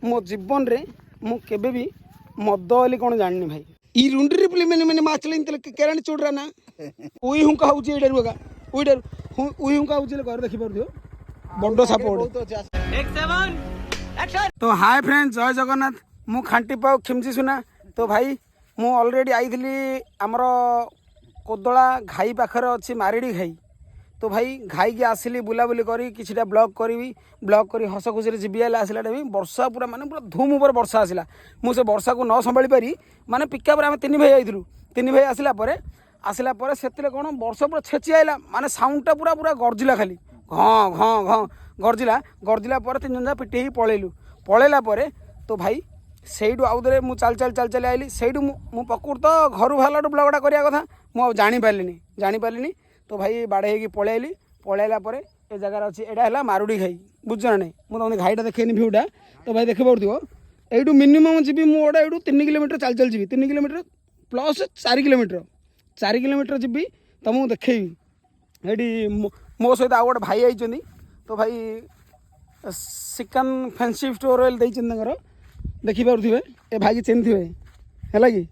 मो जीवन रे मु केबे भी मद बोली कौन जानी भाई ई रुंडरी पुली मैंने माचल केराणी चोड़रा ना उई हुंका होउची एडा रुगा उई हुंका होउची घर देखि परदियो बड्डो सपोर्ट तो हाय फ्रेंड्स जय जगन्नाथ मु खांटी पाऊ खिमसी सुना तो भाई मु ऑलरेडी आईली आमर कोदला घाई पाखर अच्छी मारिड़ी घाई तो भाई घाई की आसिली बुलाबुली करी किछिटा ब्लॉग करी हस खुशी जीवी आसला टाइम वर्षा पूरा माने पूरा धूम उपर वर्षा आसला मुझे वर्षा को न संभाली पारी माने पिकअप आम तीन भाई आइलु तीन भाई आसला से कौन वर्षा पूरा छेची आइला माने साउंडटा पूरा पूरा गर्जिला खाली घ घ घ गर्जिला पर तीन जन पिटे ही पलैला तो भाई सेठू आउ थे मुझे चल आइली सेठू मु पकुड़ तो घर बाहर ब्लगटा करिया कथा मु जानी तो भाई बाड़े होगी पलैला ए जगार अच्छी एटा है मारुड़ी घाई बुझ ना नहीं मुझे घाईटा देखेनि भ्यूटा तो भाई देख पार्थ्व यू मिनिमम जी मुझे यू 3 किलोमीटर चल जी 3 किलोमीटर प्लस 4 किलोमीटर जी तुमको देखेबी ये मो सहित आउ गोटे भाई आई तो भाई चिकन फैंसी स्टोर देर देखिपे ए भाई की चिन्ह थे है कि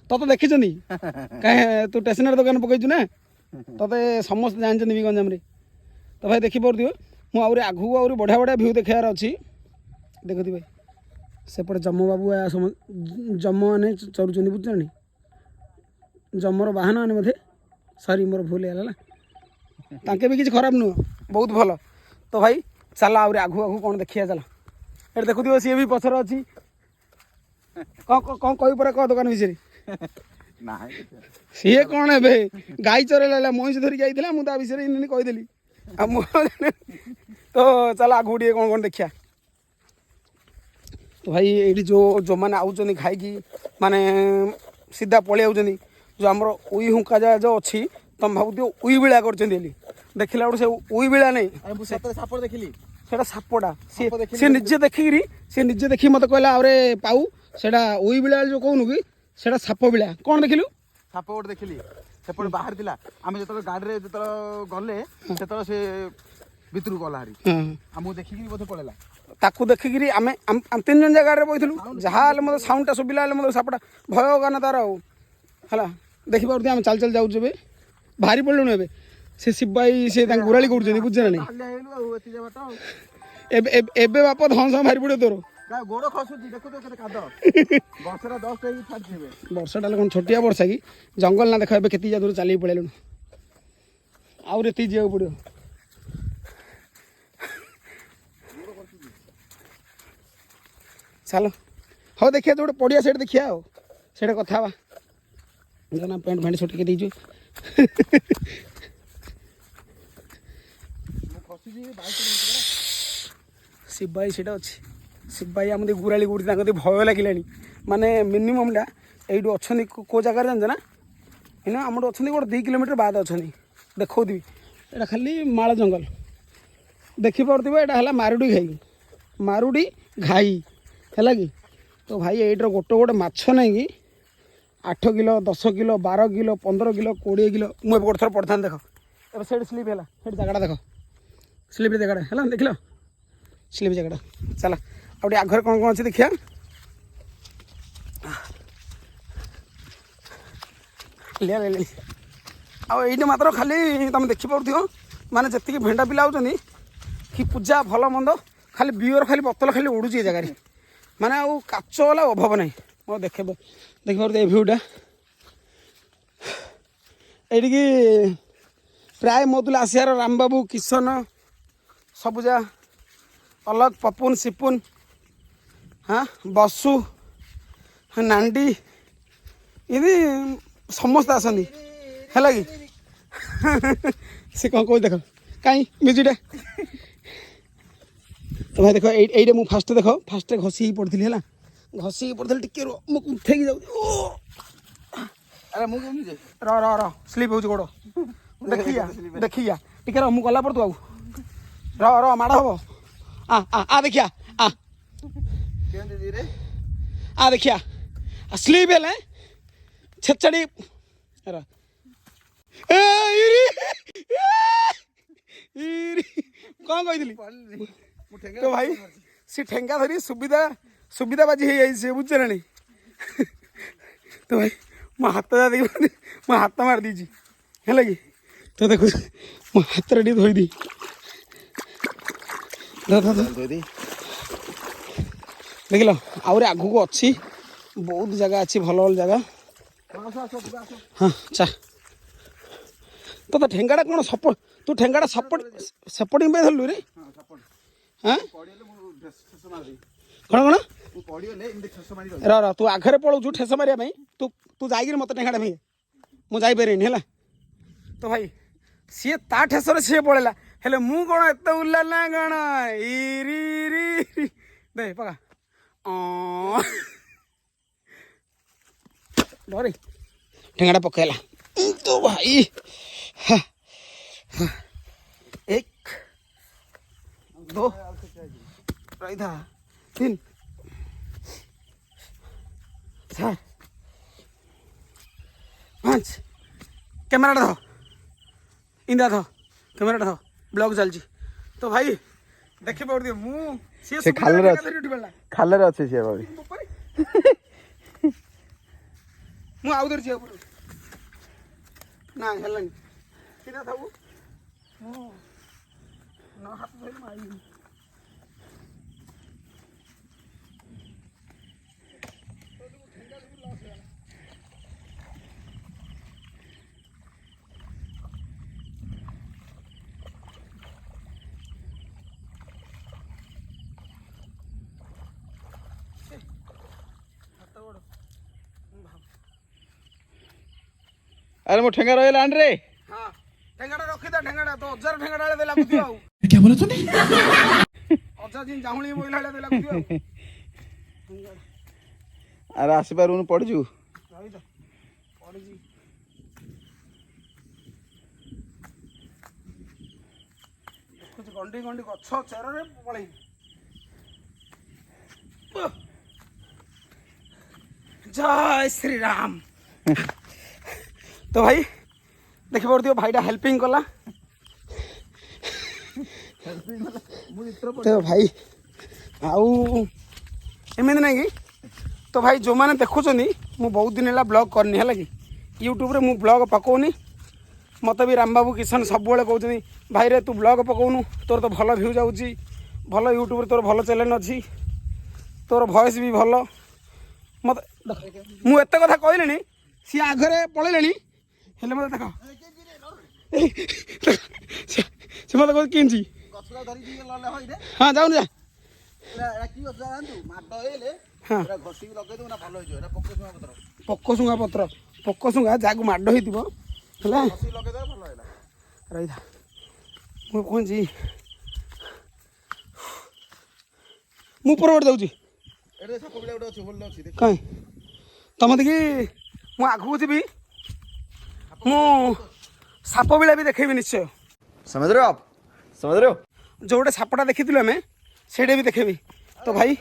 तो देखी कहीं तू स्टेशनरी दुकान पकईचु ना ते समस्त जानते भी गंजाम तो भाई देखिपे मुझे आगू आहरी बढ़िया बढ़िया भ्यू देखार अच्छी देखती भाई सेपटे जम बाबू जम मैंने चरुँच बुझे जमर बाहन आने बोधे सरी मोर भूल है ताके भी किसी खराब नुह बहुत भल तो भाई चल आहरी आगू आगू कौन देखिए चल ये देखुव सी भी पछर अच्छी कौन कह कह दुकान विषय सी कौन है गाई चरैला महिष धरिक आई मुझे विषय कहीदेली तो चल आगू टे कौन कौन देखिया तो भाई ये जो मैंने आउन खाई माने सीधा पलि आउन जो आमर उई हुंका जा जो अच्छी तुम भाव उई बिड़ा कर देखला से उई बिड़ा नहीं साप देखिली सेटा सापटा सी निजे देखी मत कहला आरे पाऊ सेटा उई बिड़ा जो कहूनु कि सेटा साप बिड़ा कौन देखिलु साप गोटे देखिली सेपटे बाहर थिला आमे जतल गाड़ी रे जतल गले सेतल से भितरु गला हरी हमु देखि कि बोथे पळेला ताकू देखिकी आम तीन जन जगह बैठलु जहाँ मतलब साउंडटा सुबिला मतलब सापटा भय गाना तार है देखी पार्थ आम चल जाऊे बाहरी पड़लुन ए से शिव भाई से गुराड़ी कर बुझे ना एबे बाप धन समय बाहरी पड़े तोर गोड़ खसुची देखु तो केते काद वर्षा 10 पे छाड़िबे वर्षाटा कौन छोटिया वर्षा कि जंगल ना देख ए केती दूर चली पड़ेलुन आउ एति जाऊ पड़ो चलो हाँ देखिए जो गोटे पड़िया सेट देखिए से कथा ना पेंट फैंट छुटके दीजिए शिव भाई से अच्छी शिव भाई आम गुराड़ी गुड़ी भय लगे माने मिनिममटा यू अच्छा कौ जगार जान ना इना आम अच्छा गोटे 2 किलोमीटर बाद अच्छा देखी यहाँ खाली माल जंगल देखिपे यहाँ है मारुड़ी घाई है कि तो भाई यहीटर गोटे गोटे माछ नहीं कि 8 kilo 10 kilo 12 kilo 15 kilo 20 kilo मुझे गोटे थर पढ़ता देख ए स्लीप है जगह देख स्लीप जगह है देख लो स्लीप जगह चल आगे आगे कौन कौन अच्छे देखिया ये मात्र खाली तुम देखिपे माने जी भेंडा पिला आउट कि पूजा भल मंद खाली बियर खाली बोतल खाली उड़ूची जगह माने आउ काच वाला अभाव ना मैं देख भ्यूटा ये प्राय मोदुल आसियार रामबाबू किशन सबुजा अलग पपुन सिपुन हाँ बसु नांडी ये समस्त आसनी है कि सी कौन कह देख कहीं म्यूजिकटा तो भाई देख ये मुझे फास्ट घसी पड़ी है घसी पड़ी टे उठे जाऊ र स्लीप हो गोड़ देखिया टिके रह गला पर तू आउ माड़ हम आ देखिया देखिया स्लीप है छेचड़ी कौन कही तो भाई सी ठेंगा धरी सुविधा सुविधा बाजी हो जाए बुझे ना तो भाई मो हाथ जा देखी मो हाथ मार दीजिए है कि तो देखो मो हाथ टे धोईदी देख लो आहरी आगू को अच्छी बहुत जगह अच्छी भल भल जगह हाँ चा तो ठेंगाटा कौन सप तू ठेंगाटा सपोर्टिंग पे धरलु रे हाँ कौन कौन र तू आगे पलाऊ ठेस मारे तू तू जाइए मत ठेंगाटा भाई मुझे जापर है तो भाई सी ता ठेसर सी पड़ेगा हेले मु कौन एत उल्ला ना कौन दे पका डरे ठेंगाटा पकेला तो भाई हाँ, हाँ, 1 2 रही था 3 4 5 कैमरा था इंदा था कैमरा था ब्लॉग चलची तो भाई देखि पड़ दियो मु से खालरे अच्छे से भाई मु आउ दर छिया ना हेलन सीधा था वो ना हाथ धरि माई अरे मो ठेंगा रहे लान रे हाँ ठेंगाटा रखी था ठेंगाटा तो 1000 ठेंगाटा वाले लागु दियो क्या बोला तूने 1000 दिन जाहुली बोइला वाले लागु दियो अरे आसी पार उन पड़ जू रही तो पड़ी जी कुछ गंडी गंडी गछ चेर रे पळई जय श्री राम तो भाई देखि पड़ो भाईटा हेल्पिंग कला तो भाई आउ एमती ना कि तो भाई जो मैंने देखुं मु बहुत दिन है ब्लॉग करनी है कि यूट्यूब रे मु ब्लॉग पकाउनी मत भी रामबाबू किशन सब कहते भाई रे तू ब्लॉग पकाउनु तोर तो भल भ्यू जाऊँगी भल यूट्यूब रे तोर भल चैनल अच्छी तोर वॉइस भी भल मत मु एत कथा कहली सी आगे पलैले हेले मत देख से मत कह किंची हाँ जाऊन जा पकोशुंगा पत्र पकोशुंगा जहाँ माड़ होता रही था मुझे कौन जी मु परवट जाऊँगी कहीं तुम देखी मु आगू जी मु साप बिला भी देखेबी निश्चय समझ रहे हो आप समझ रहे हो जो गोटे सापटा देखी आम से भी देखेबी तो भाई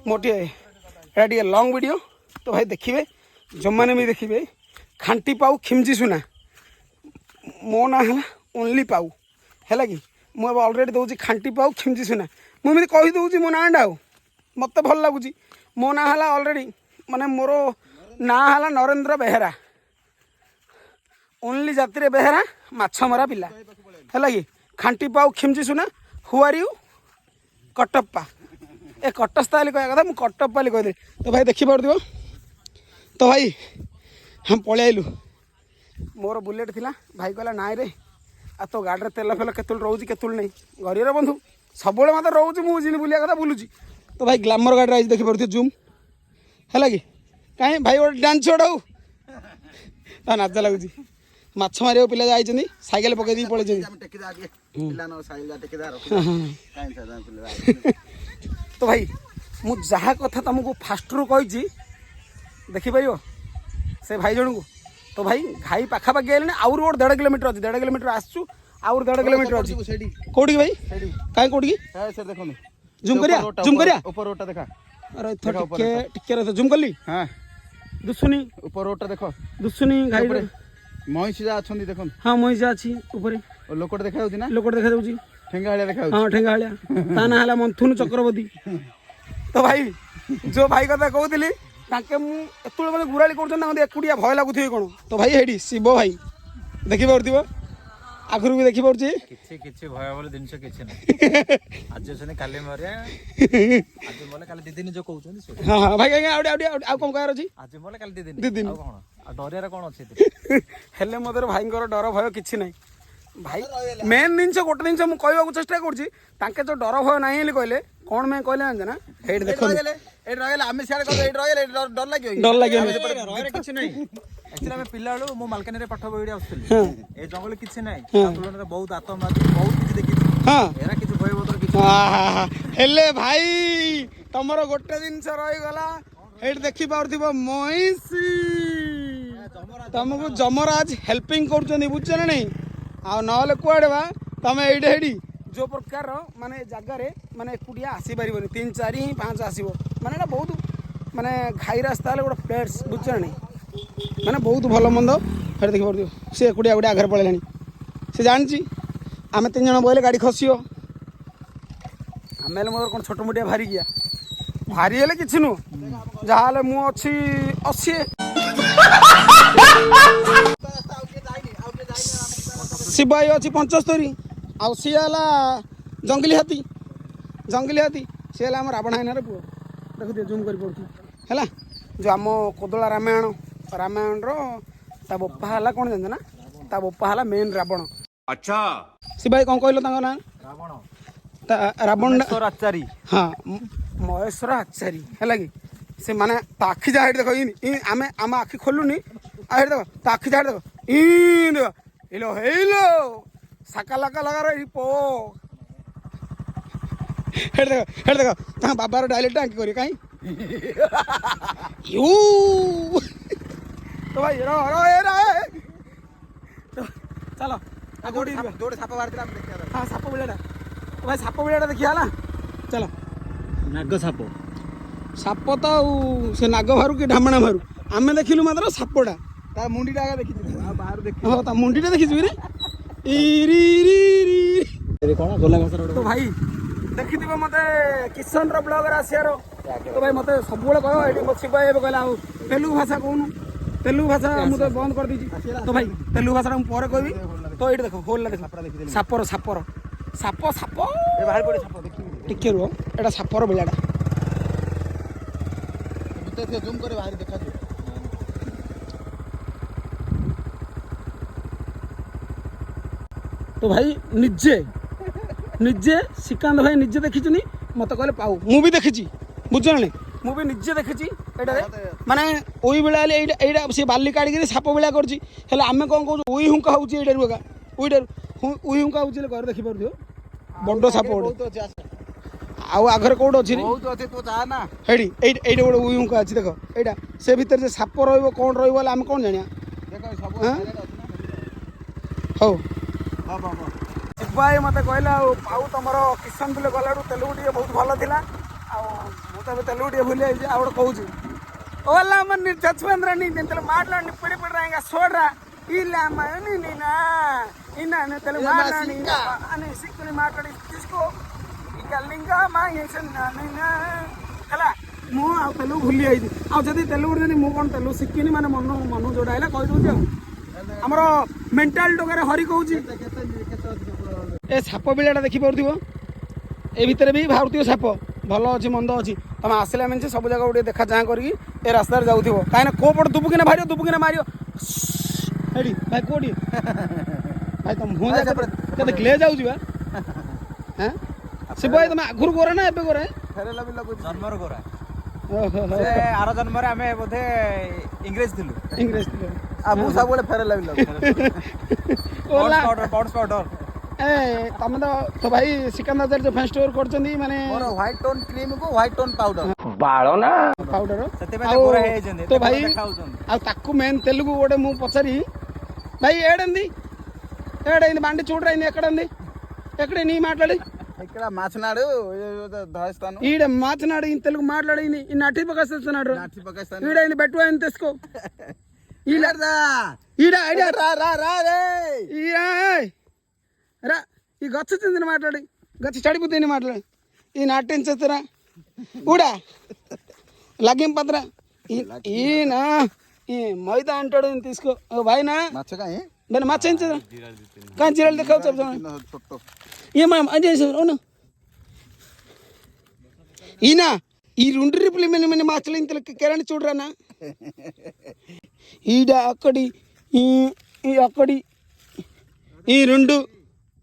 मोटे टे लंग वीडियो तो भाई देखिए जो मैंने भी देखिए खांटी पाऊ खिमजी सुना मो ना है ओनली पाऊ है कि मुझे अलरेडी दूसरी खांटी पाऊ खिमजी सुना मुझे कहीदे मो नाटा मत भल लगुच मो ना है अलरेडी माने मोर ना है नरेंद्र बेहेरा ओनली जाति बेहेरा माछमरा पिला है कि खांटी पाऊ खिमजी सुना हु आर यू कटप्पा ए कटस्ता कह कथा मुझे कटप्पा कहदे तो भाई देखी पार तो भाई हम पलि आइलु मोर बुलेट थिला भाई कहला नाई रे आ तो गाड़ी तेल फेल केतुल रोज केतुल नहीं गरीब बंधु सब मत रोज मुझे बुलिया कथा बुलूची तो भाई ग्लामर गाड़ी आज देखी पार जूम है कि कहीं भाई गोटे डांस छोड़ा नाच लगुच माछ मारे पिला जाइए साइकेल पकई पड़े तो भाई मु जहाँ कथा तुमको फास्ट रू कही देखिपर से भाई जन को तो भाई घाई पाखापाखि आए आउर गोटे 1.5 किलोमीटर अच्छी 1.5 किलोमीटर आसचु आउर 1.5 किलोमीटर अच्छी कौटी भाई कहीं कौटी जूम करिया जूम करिया ऊपर रोडटा देखा अरे टिके टिके रह जूम करली हां दुसुनी ऊपर रोडटा देखो दुसुनी घाई महिषी जा अछंदी देखो हां महिषी अछि ऊपर लोकट देखा जाउची ना लोकट देखा जाउची ठेंगा वाला देखा हाँ ठेंगा भाया ता ना है मंथुन चक्रवर्ती। तो भाई जो भाई कथा कहूली ताके मुझे मतलब गुराड़ी कर एकुटिया भय लगुथे कौन। तो भाई हेडी शिव भाई देखिपे आखिर भी देखिपे କିଛି ଭୟ ବୋଲି ଜିନିଷ କିଛି ନାହିଁ। ଆଜି ଅଛନ୍ତି କାଲି ମରିଆ ଆଜି ମଲେ କାଲି 2 ଦିନ ଯୋଉ କହୁଛନ୍ତି ସେ हाँ हाँ भाई आउ कौन कहर अच्छी ଆଜି ମଲେ କାଲି 2 ଦିନ 2 दिन ଆଉ କଣ ଆଉ ଡରିଆର କଣ ଅଛି हेले मत भाई डर भय किसी ना भाई मेन जिनस गोटे जिनस मुझे कहवाक चेष्टा कर जो डर भय ना कहले कौन मैं कहले जान ना ये देख आम सियाड़े डर लगे डर लगे କିଛି ନାହିଁ। एक्चुअली ଆମେ ପିଲା ବେଳୁ ମୁଁ ମାଲକାନରେ ପାଠ ପଢି ଆସୁଥିଲି ଏ ଜଙ୍ଗଲ କିଛି ନାହିଁ ତୁଳନାରେ ବହୁତ ଆତଙ୍କବାଦୀ ବହୁତ କିଛି ଦେଖିଛି हाँ ଏରା କିଛି ଭୟ ବଦର କିଛି हेले भाई तमर गोटे जिनस रहीगला ये देखी पार्थिव महिषी तुमको जमराज हेल्पिंग कर बुझे ना नहीं ना कड़े बा तुम ये जो प्रकार माने जगार माने एकुटिया आसीपार 3 4 ही 5 आसो माने बहुत माने घाई रास्ता गोटे प्लेट्स बुझे ना नहीं माने बहुत भल मंद हे देखी पार्थिव सी एकुटिया गोटे आगे पड़े से जानी आम 3 जन बोले गाड़ी खसियो आम मगर कौन छोट मोटिया भारी गया भारी हेले किसी नु जहाँ मु अच्छी 80 शिवाई अच्छी 75 आउ सी है जंगली हाथी सी है आम रावण हाइनार पुओ देख दिए जूम कर जो आम कोदला रामायण ता बोपा है कौन जानते ना ता बोपा है मेन रावण। अच्छा शिवाई कौन कहल ना ରାବଣ रावण ଆଚାରୀ हाँ महेश्वर आचारी है कि से माने आखि जहाँ देख आम आम आखि खोलुनी देख तो आखि जहाँ देख देख हेलो हेलो साका लगा लगा रही पो देख बाबार डायलेक्ट आंकी करी कहीं यू तो भाई रो रो चलो जोड़े साप बाहर हाँ साप बिड़ाटा भाई साप बिड़ाटा देखिए ना चलो ନାଗ ସାପ साप तो से नाग बाहर कि ढामणा बाहर आम देखिलु मात्र सापटा तार मुंडीटा देखी बाहर देख हाँ ता मुंडीटा देखी रे କଣ ଗୋଲା ଘାସର तो भाई देखी मते किशन ब्लॉग आसार तो भाई मते सब कह ये शिवा कहला तेलुगु भाषा कहूनु तेलुगु भाषा मुझे बंद कर दीजिए तो भाई तेलुगु भाषा मुझे कहबी तो ये देख होल देख सापर सापर साप साप बाहर पड़े साप देखी टिके रुह एटा सापर बिलाटा जूम करे बाहर देखा तो भाई निजे निजे श्रीकांत भाई निजे देखी मत कहले पाऊ मु भी देखी बुझ ना मु भी निजे देखी माने ओई बेला एटा से बाली काढ़ी साप बेला कर आम कौन कौ उई हुंका हो उई हुंका हो घर देखी पार बड़ साप गोटे आउ आगे कौट अच्छी बहुत अच्छे तो चाह ना हेडी ये गोटे उई हुंका अच्छी देख यहाँ से भितर से साप रौन रही कौन जाना देखो सब हो हां हां शिवाई मत कहला पाऊ तुम किशन तुले गला तेलुगु टे बहुत भल था मुझे तेलुगु टे भूली जाइए आउट कहूँ ओला मन चचवेंद्र माटला पिड़ी पिड़ा सोड्रा ఇలా నీనా ఇన్నా తెలుగు మాట్లాడి అని సిక్కుని మాట్లాడి తీసుకో ఇక లింగా మాయేసన్నా ହେଲା ମୁଁ ଆଉ ତେଲୁଗୁ ଭୁଲି ଯାଇଛି ଆଉ ଯଦି ତେଲୁଗୁ ଯଦି ମୁଁ କ'ଣ ତେଲୁଗୁ ଶିଖିନି ମାନେ ମନ ଯୋଉଟା ହେଲା କହିଦେଉଛି ଆଉ ଆମର ମେଣ୍ଟାଲ ଟୋକାରେ ହରି କହୁଛି ଏ ସାପ ବିଳାଟା ଦେଖିପାରୁଥିବ ଏ ଭିତରେ ବି ବାହାରୁଥିବ ସାପ ଭଲ ଅଛି ମନ୍ଦ ଅଛି ତମେ ଆସିଲା ମାନେ ସବୁ ଜାଗା ଟିକେ ଦେଖା ଚାହାଁ କରିକି ଏ ରାସ୍ତାରେ ଯାଉଥିବ କାହିଁକିନା କୋଉ ପଟେ ଦୁବୁକିନା ମାରିବ हेडी भाई कोडी भाई तुम हो जा के ग्ले जाऊ जीवा हैं शिवाई तुम आगुर गोरा ना एबे गोरा फेरेला भी लगु जन्मर गोरा ओहो से आरो जन्म रे हमें बोधे इंग्लिश थिलु आ मुसा बोले फेरेला भी लगु ओला पाउडर पाउडर ए तम तो भाई सिकंदर जो फैन स्टोर करचंदी माने मोर व्हाइट टोन क्रीम को व्हाइट टोन पाउडर बाळो ना पाउडर सते पे गोरा हे जंदे तो भाई आ ताकू मेन तेलुगु गोटे मु पचरी भाई ఏడంది ఏడైంది బండి చూడరైంది ఎక్కడంది నీ మాట్లాడి ఇక్కడ మాచనాడు దహస్తాను ఈడ మాచనాడు ఈ తెలుగు మాట్లాడింది ఈ నటి పక్కస్తున్నాడు ఈడైంది బెట్టు అయింది తెసుకో ఈడదా ఈడ రా రా రా రే రా ఈ గచ్చు చెందిన మాట్లాడి గచ్చు చెడిపోతుంది మాట్లాడు ఈ నాటించేస్తారా కూడా లగ్గిం పత్ర ఈయన ఈ మైదా అంటాడు తీసుకో భాయినా దాన్ని మచ్చించదు కానీ జీరాలు దిక్కావు చెప్తాను ఏమన్నా చేసావు అవును ఈయన ఈ 2 రిపులు మన మాచలు ఇంత కిరణ్ చూడరానా ఈడ అక్కడి ఈ అక్కడి ఈ 2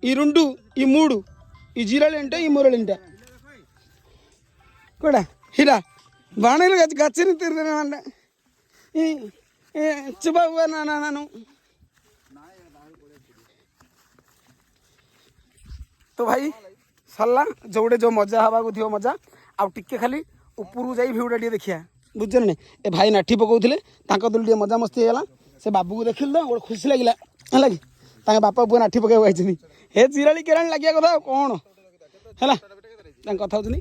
ఈ 3 ఈ జీరాలు ఏంటో ఈ మూరలు ఏంటో కూడా హీరా బాణలు గచ్చని తిరుగుతానంట చిబాబు నాను तो भाई सरला जोड़े जो मजा हवा को थी मजा आ टिके खाली ऊपर जाई भिउटा टे देखिया बुझे ना ए भाई नाठी पकाउथिले तांको दुल टे मजा मस्ती हैला से बाबू को देखिल तो गोटे खुशी लगिला है कि तांके बापा बुआ नाठी पकाई आइछनी हे चिराली केराणी लागिया कथा कौन हैला तांक कथा होतनी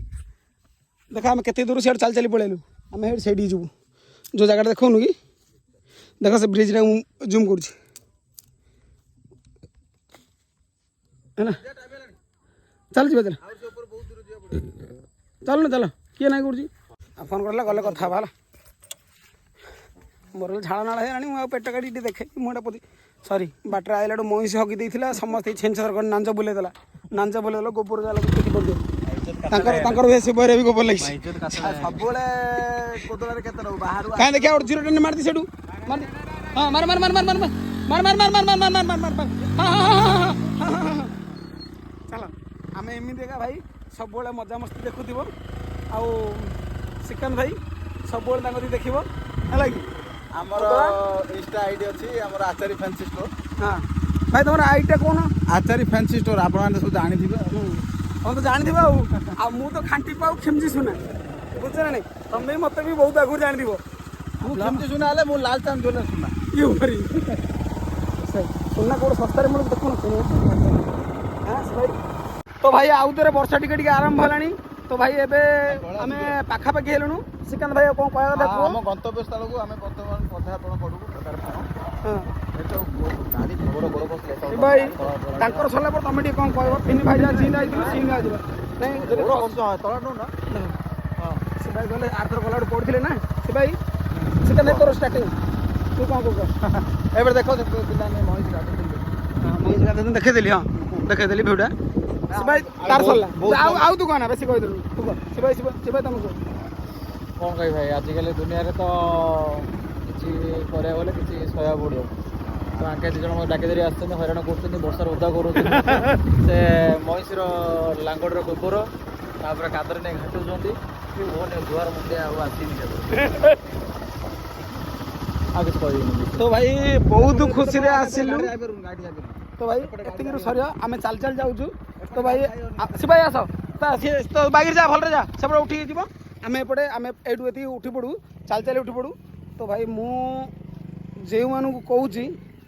देखा आम केते दूर सियाड़ चल चली पळेलु आम हेड सेडी जु जो जगह देखौनु कि देखो से ब्रिज रे जूम करछि है ना चल जी चल चल ना चल किए ना करुँच फोन कर गले कथा हला मोर झाड़ नाड़ है मुझे पेट काटी देखे मुझे पति सरी बाटर आइला महिषी हगी देता समस्त छेंचर नांज बुलेदेला नांज बुलेदेला गोबर जाकर शिवरे भी गोबर लगी कहीं देखिए और 0 टन मारती से मार हाँ मार मार मार मार मार मार मार मार मार मार मार मार मार मार चलो आम एमती भाई सब मजा मस्ती देखुव आउ श्रीकांत भाई सब देख है कि आमर इंस्टा आईडी अच्छी आमर आचारी फैंसी स्टोर हाँ भाई तुम आईडिया कौन आचारी फैंसी स्टोर आप सब जानी हम तो जानी मु तो खांटी पाऊ खेमजी सुना बुझे ना नहीं तुम भी मत भी बहुत आगु जानी खेमजी सुना है मु लाल चांद ज्वेलर सुना ये भरी सुना कौन सस्तार मुझे देखुन भाई तो भाई आउ थे वर्षा टिके आरंभ है तो भाई एबे आमे पाखापाखि हेलुनु श्रीकांत भाई कौन कह कथा हम गंतव्य स्थल को आमे वर्तमान पदार्पण करू भाई तांकर सरला पर तुम कौन कह फिनी भाई जहाँ सीन आई सीन आ नहीं तला नु ना से भाई गले आर्थर गला पड़े ना से भाई श्रीकांत भाई तोर स्टार्टिंग तू कौन कह एबे देखो पिला ने महिष गार्डन देखे देली हाँ देखे देली भिउटा से भाई तार सरला आउ तू कहना बेसी कह देलु तू कह से भाई तुमको कौन कही भाई आजिकल दुनिया रे तो किसी करा बोले किसी सहया पड़ो तो आगे दी जन डाके धरी आसते हईराण कर वर्षा ओदा कर महिषीर लांगड़ गोबर तापर कादर नहीं घाटुंट दुआर मुंडिया आसनी आगे तो भाई बहुत खुशी रे आसिलु तो भाई एतिक सर आम चल चल जाऊँ तो भाई से भाई आस तो बाइक जा भल जा सब उठी जीव आम एपटे आम एटू ये उठी पड़ू चल चल उठी पड़ू तो भाई मु जो मानू कहूँ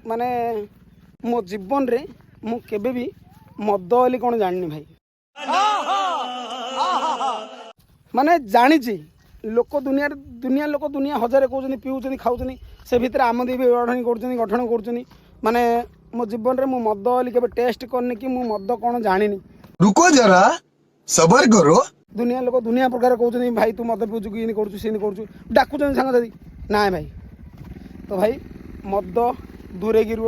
माने मो जीवन रे मु केबे भी मद बोली कौन जानी भाई माने जानी लोक दुनिया लोक दुनिया हजार कहते पीऊँ खाऊँ से भितर आम भी गठन कर माने मो जीवन रे मु मद बोली केबे टेस्ट करनी कि मु मद कौन जानी रुको जरा सबर करो दुनिया लोक दुनिया प्रकार कहते भाई तू मद पीऊँ कि कर सी कर डाकुच सांगसाथी ना भाई तो भाई मद दूरे गिर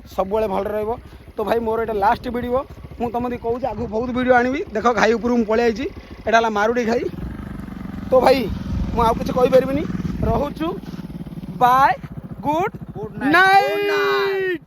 सब भल रहा तो भाई मोर ये लास्ट वीडियो मु तुमको कहूँ आगू बहुत वीडियो आनी देख घाई ऊपर मुझे पलि आई एटा मारुड़ी घाई तो भाई मुझे किसी कहीपरि रोचु बाय गुड नाइट।